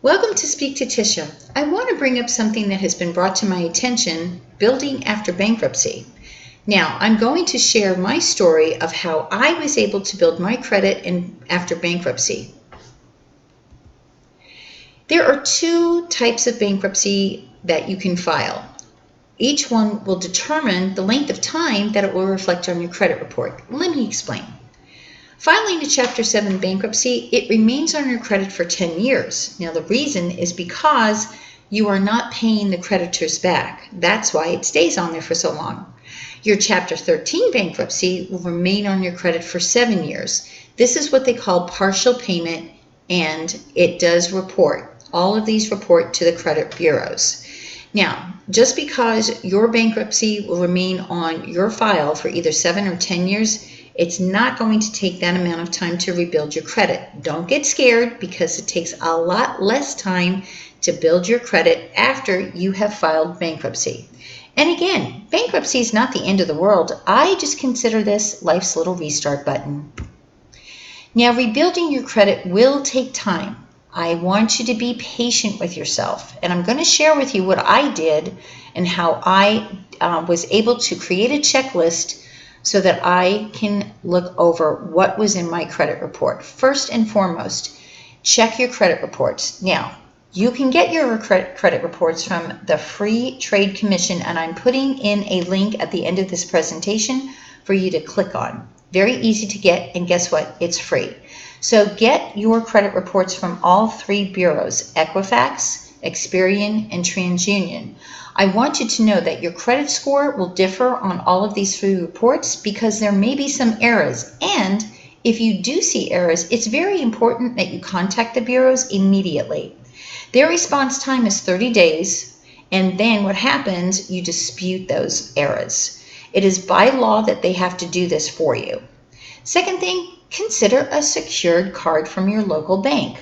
Welcome to Speak to Tisha. I want to bring up something that has been brought to my attention, building after bankruptcy. Now, I'm going to share my story of how I was able to build my credit after bankruptcy. There are two types of bankruptcy that you can file. Each one will determine the length of time that it will reflect on your credit report. Let me explain. Filing a Chapter 7 bankruptcy, it remains on your credit for 10 years. Now, the reason is because you are not paying the creditors back. That's why it stays on there for so long. Your Chapter 13 bankruptcy will remain on your credit for 7 years. This is what they call partial payment, and it does report. All of these report to the credit bureaus. Now, just because your bankruptcy will remain on your file for either 7 or 10 years, it's not going to take that amount of time to rebuild your credit. Don't get scared, because it takes a lot less time to build your credit after you have filed bankruptcy. And again, bankruptcy is not the end of the world. I just consider this life's little restart button. Now, rebuilding your credit will take time. I want you to be patient with yourself. And I'm going to share with you what I did and how I was able to create a checklist so that I can look over what was in my credit report. First and foremost, check your credit reports. Now, you can get your credit reports from the Free Trade Commission, and I'm putting in a link at the end of this presentation for you to click on. Very easy to get, and guess what? It's free. So get your credit reports from all three bureaus, Equifax, Experian, and TransUnion. I want you to know that your credit score will differ on all of these three reports because there may be some errors. And if you do see errors, it's very important that you contact the bureaus immediately. Their response time is 30 days, and then what happens, you dispute those errors. It is by law that they have to do this for you. Second thing, consider a secured card from your local bank.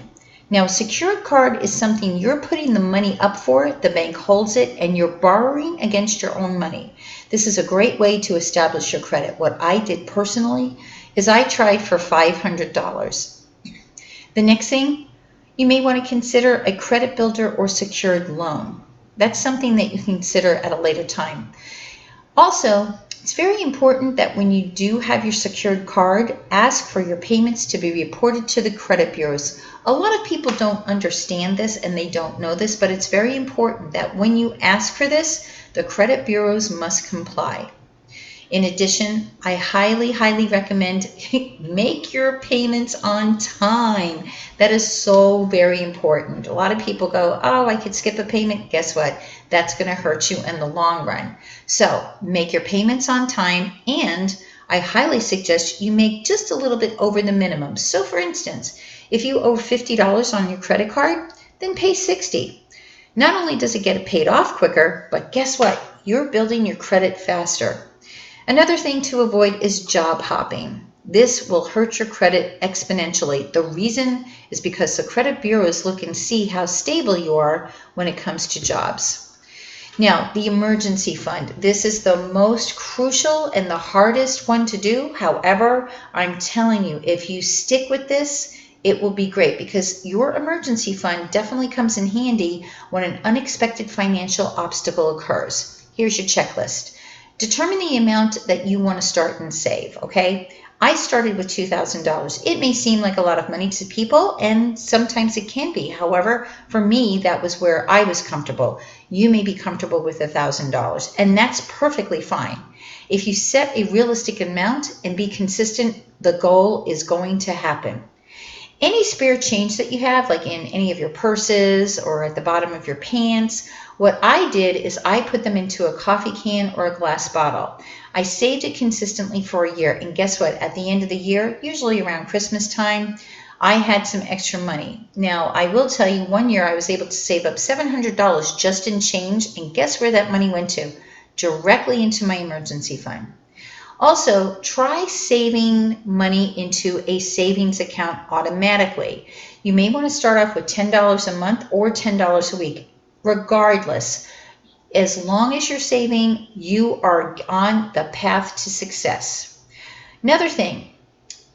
Now, a secured card is something you're putting the money up for, the bank holds it, and you're borrowing against your own money. This is a great way to establish your credit. What I did personally is I tried for $500. The next thing, you may want to consider a credit builder or secured loan. That's something that you can consider at a later time. Also, it's very important that when you do have your secured card, ask for your payments to be reported to the credit bureaus. A lot of people don't understand this and they don't know this, but it's very important that when you ask for this, the credit bureaus must comply. In addition, I highly, highly recommend make your payments on time. That is so very important. A lot of people go, oh, I could skip a payment. Guess what? That's going to hurt you in the long run. So make your payments on time, and I highly suggest you make just a little bit over the minimum. So for instance, if you owe $50 on your credit card, then pay $60. Not only does it get it paid off quicker, but guess what? You're building your credit faster. Another thing to avoid is job hopping. This will hurt your credit exponentially. The reason is because the credit bureaus look and see how stable you are when it comes to jobs. Now, the emergency fund. This is the most crucial and the hardest one to do. However, I'm telling you, if you stick with this, it will be great, because your emergency fund definitely comes in handy when an unexpected financial obstacle occurs. Here's your checklist. Determine the amount that you want to start and save, okay? I started with $2,000. It may seem like a lot of money to people, and sometimes it can be. However, for me, that was where I was comfortable. You may be comfortable with $1,000, and that's perfectly fine. If you set a realistic amount and be consistent, the goal is going to happen. Any spare change that you have, like in any of your purses or at the bottom of your pants, what I did is I put them into a coffee can or a glass bottle. I saved it consistently for a year, and guess what? At the end of the year, usually around Christmas time, I had some extra money. Now, I will tell you, one year I was able to save up $700 just in change, and guess where that money went to? Directly into my emergency fund. Also, try saving money into a savings account automatically. You may want to start off with $10 a month or $10 a week. Regardless, as long as you're saving, you are on the path to success. Another thing,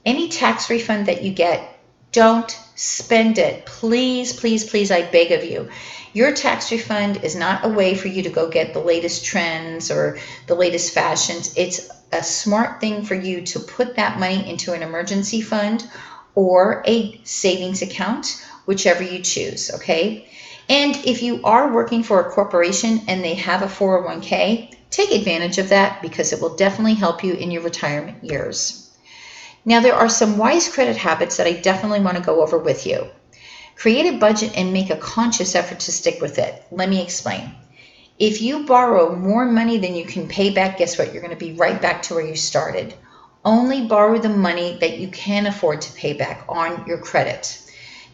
any tax refund that you get, Don't spend it. Please, please, please, I beg of you. Your tax refund is not a way for you to go get the latest trends or the latest fashions. It's a smart thing for you to put that money into an emergency fund or a savings account, whichever you choose, okay? And if you are working for a corporation and they have a 401k, take advantage of that because it will definitely help you in your retirement years. Now, there are some wise credit habits that I definitely want to go over with you. Create a budget and make a conscious effort to stick with it. Let me explain. If you borrow more money than you can pay back, guess what? You're going to be right back to where you started. Only borrow the money that you can afford to pay back on your credit.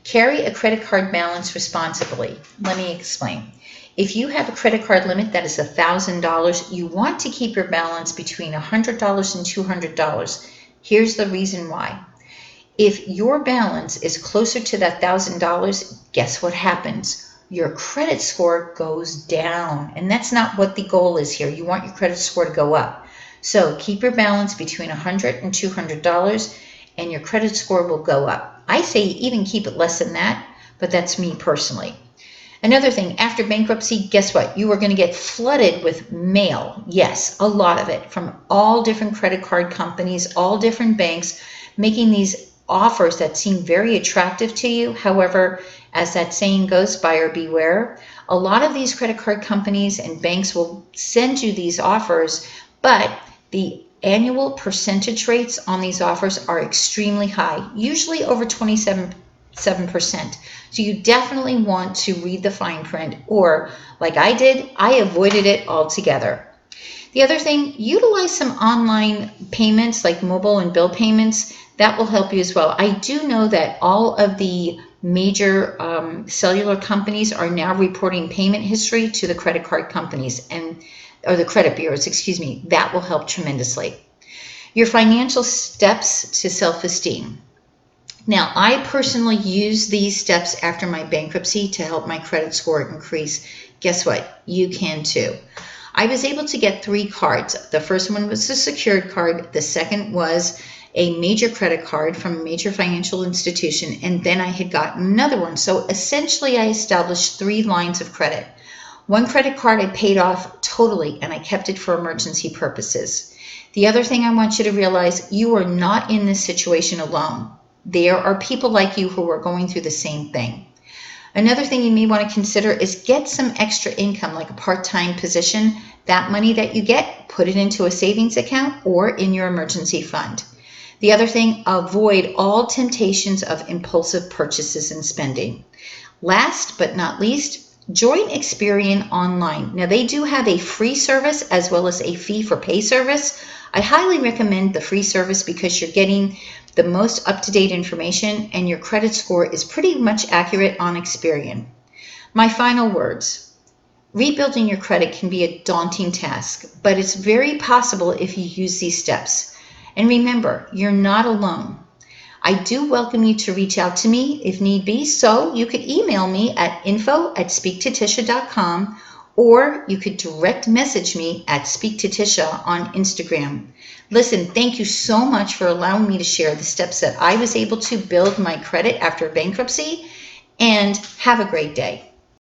Carry a credit card balance responsibly. Let me explain. If you have a credit card limit that is $1,000, you want to keep your balance between $100 and $200. Here's the reason why. If your balance is closer to that $1,000, guess what happens? Your credit score goes down. And that's not what the goal is here. You want your credit score to go up. So keep your balance between $100 and $200 and your credit score will go up. I say even keep it less than that, but that's me personally. Another thing, after bankruptcy, guess what? You are going to get flooded with mail. Yes, a lot of it from all different credit card companies, all different banks, making these offers that seem very attractive to you. However, as that saying goes, buyer beware. A lot of these credit card companies and banks will send you these offers, but the annual percentage rates on these offers are extremely high, usually over 27%. So you definitely want to read the fine print, or like I did, I avoided it altogether. The other thing, utilize some online payments like mobile and bill payments. That will help you as well. I do know that all of the major cellular companies are now reporting payment history to the credit card companies or the credit bureaus, excuse me. That will help tremendously. Your financial steps to self-esteem. Now, I personally use these steps after my bankruptcy to help my credit score increase. Guess what? You can too. I was able to get 3 cards. The first one was a secured card. The second was a major credit card from a major financial institution. And then I had gotten another one. So essentially, I established 3 lines of credit. One credit card I paid off totally, and I kept it for emergency purposes. The other thing I want you to realize, you are not in this situation alone. There are people like you who are going through the same thing. Another thing you may want to consider is get some extra income, like a part-time position. That money that you get, put it into a savings account or in your emergency fund. The other thing, avoid all temptations of impulsive purchases and spending. Last but not least, join Experian online. Now, they do have a free service as well as a fee for pay service. I highly recommend the free service because you're getting the most up-to-date information and your credit score is pretty much accurate on Experian. My final words. Rebuilding your credit can be a daunting task, but it's very possible if you use these steps. And remember, you're not alone. I do welcome you to reach out to me if need be, so you could email me at info@speaktotisha.com or you could direct message me at speaktotisha on Instagram. Listen, thank you so much for allowing me to share the steps that I was able to build my credit after bankruptcy, and have a great day.